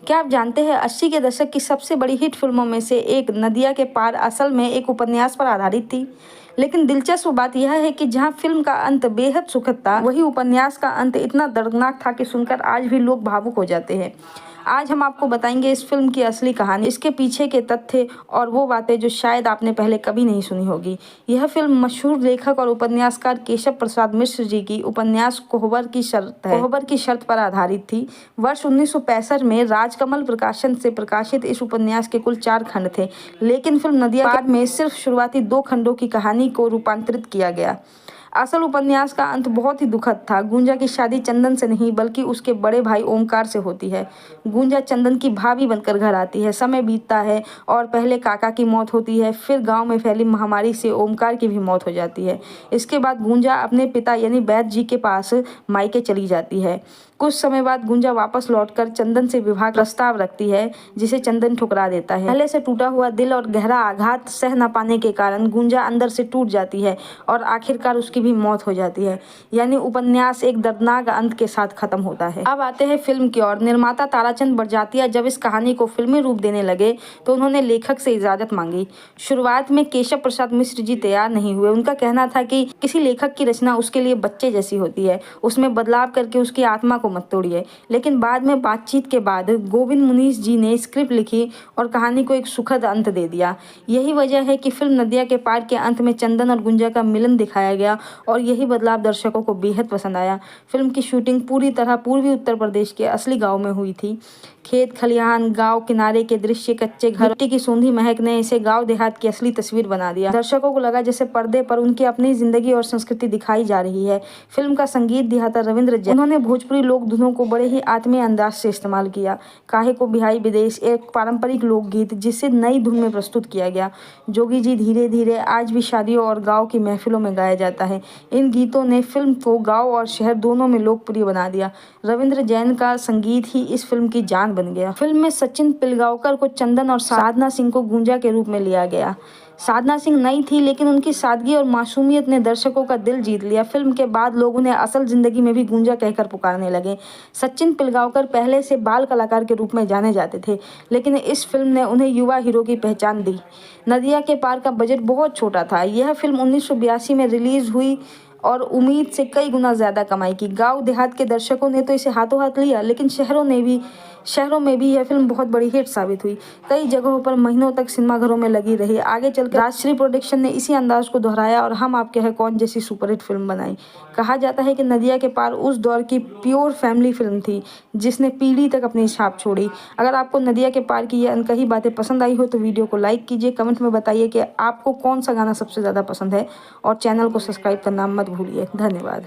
क्या आप जानते हैं 80 के दशक की सबसे बड़ी हिट फिल्मों में से एक नदिया के पार असल में एक उपन्यास पर आधारित थी। लेकिन दिलचस्प बात यह है कि जहां फिल्म का अंत बेहद सुखद था, वहीं उपन्यास का अंत इतना दर्दनाक था कि सुनकर आज भी लोग भावुक हो जाते हैं। आज हम आपको बताएंगे इस फिल्म की असली कहानी, इसके पीछे के तथ्य और वो बातें जो शायद आपने पहले कभी नहीं सुनी होगी। यह फिल्म मशहूर लेखक और उपन्यासकार केशव प्रसाद मिश्र जी की उपन्यास कोहबर की शर्त पर आधारित थी। वर्ष 1965 में राजकमल प्रकाशन से प्रकाशित इस उपन्यास के कुल 4 खंड थे, लेकिन फिल्म नदिया के में सिर्फ शुरुआती 2 खंडों की कहानी को रूपांतरित किया गया। असल उपन्यास का अंत बहुत ही दुखद था। गुंजा की शादी चंदन से नहीं बल्कि उसके बड़े भाई ओमकार से होती है। गुंजा चंदन की भाभी बनकर घर आती है। समय बीतता है और पहले काका की मौत होती है, फिर गांव में फैली महामारी से ओमकार की भी मौत हो जाती है। इसके बाद गुंजा अपने पिता यानी वैद्य जी के पास मायके चली जाती है। कुछ समय बाद गुंजा वापस लौटकर चंदन से विवाह प्रस्ताव रखती है, जिसे चंदन ठुकरा देता है। पहले से टूटा हुआ दिल और गहरा आघात सह न पाने के कारण गुंजा अंदर से टूट जाती है और आखिरकार उसकी भी मौत हो जाती है। यानी उपन्यास एक दर्दनाक अंत के साथ खत्म होता है। अब आते हैं फिल्म की ओर। निर्माता ताराचंद बड़जात्या जब इस कहानी को फिल्मी रूप देने लगे तो उन्होंने लेखक से इजाजत मांगी। शुरुआत में केशव प्रसाद मिश्र जी तैयार नहीं हुए। उनका कहना था कि किसी लेखक की रचना उसके लिए बच्चे जैसी होती है, उसमें बदलाव करके उसकी आत्मा को मत तोड़िए। लेकिन बाद में बातचीत के बाद गोविंद मुनीश जी ने स्क्रिप्ट लिखी और कहानी को एक सुखद अंत दे दिया। यही वजह है कि फिल्म नदिया के पार के अंत में चंदन और गुंजा का मिलन दिखाया गया और यही बदलाव दर्शकों को बेहद पसंद आया। फिल्म की शूटिंग पूरी तरह पूर्वी उत्तर प्रदेश के असली गाँव में हुई थी। खेत खलिहान, गांव किनारे के दृश्य, कच्चे घर, मिट्टी की सूंधी महक ने इसे गांव देहात की असली तस्वीर बना दिया। दर्शकों को लगा जैसे पर्दे पर उनकी अपनी जिंदगी और संस्कृति दिखाई जा रही है। फिल्म का संगीत दिया था रविंद्र जैन। उन्होंने भोजपुरी लोक धुनों को बड़े ही आत्मीय अंदाज से इस्तेमाल किया। काहे को बिहाई विदेश एक पारंपरिक लोकगीत जिसे नई धुन में प्रस्तुत किया गया। जोगी जी धीरे धीरे आज भी शादियों और गाँव की महफिलों में गाया जाता है। इन गीतों ने फिल्म को गाँव और शहर दोनों में लोकप्रिय बना दिया। रविंद्र जैन का संगीत ही इस फिल्म की जान बन गया। फिल्म में सचिन पिलगांवकर को चंदन और साधना सिंह को गुंजा के रूप में लिया गया। साधना सिंह नई थी, लेकिन उनकी सादगी और मासूमियत ने दर्शकों का दिल जीत लिया। फिल्म के बाद लोग उन्हें असल जिंदगी में भी गुंजा कहकर पुकारने लगे। सचिन पिलगांवकर पहले से बाल कलाकार के रूप में जाने जाते थे, लेकिन इस फिल्म ने उन्हें युवा हीरो की पहचान दी। नदिया के पार का बजट बहुत छोटा था। यह फिल्म 1982 में रिलीज हुई और उम्मीद से कई गुना ज्यादा कमाई की। गांव देहात के दर्शकों ने तो इसे हाथों हाथ लिया, लेकिन शहरों में भी यह फिल्म बहुत बड़ी हिट साबित हुई। कई जगहों पर महीनों तक सिनेमाघरों में लगी रही। आगे चलकर राजश्री प्रोडक्शन ने इसी अंदाज को दोहराया और हम आपके हैं कौन जैसी सुपरहिट फिल्म बनाई। कहा जाता है कि नदिया के पार उस दौर की प्योर फैमिली फिल्म थी जिसने पीढ़ी तक अपनी छाप छोड़ी। अगर आपको नदिया के पार की ये अनकही बातें पसंद आई हो तो वीडियो को लाइक कीजिए, कमेंट में बताइए कि आपको कौन सा गाना सबसे ज़्यादा पसंद है और चैनल को सब्सक्राइब करना मत भूलिए। धन्यवाद।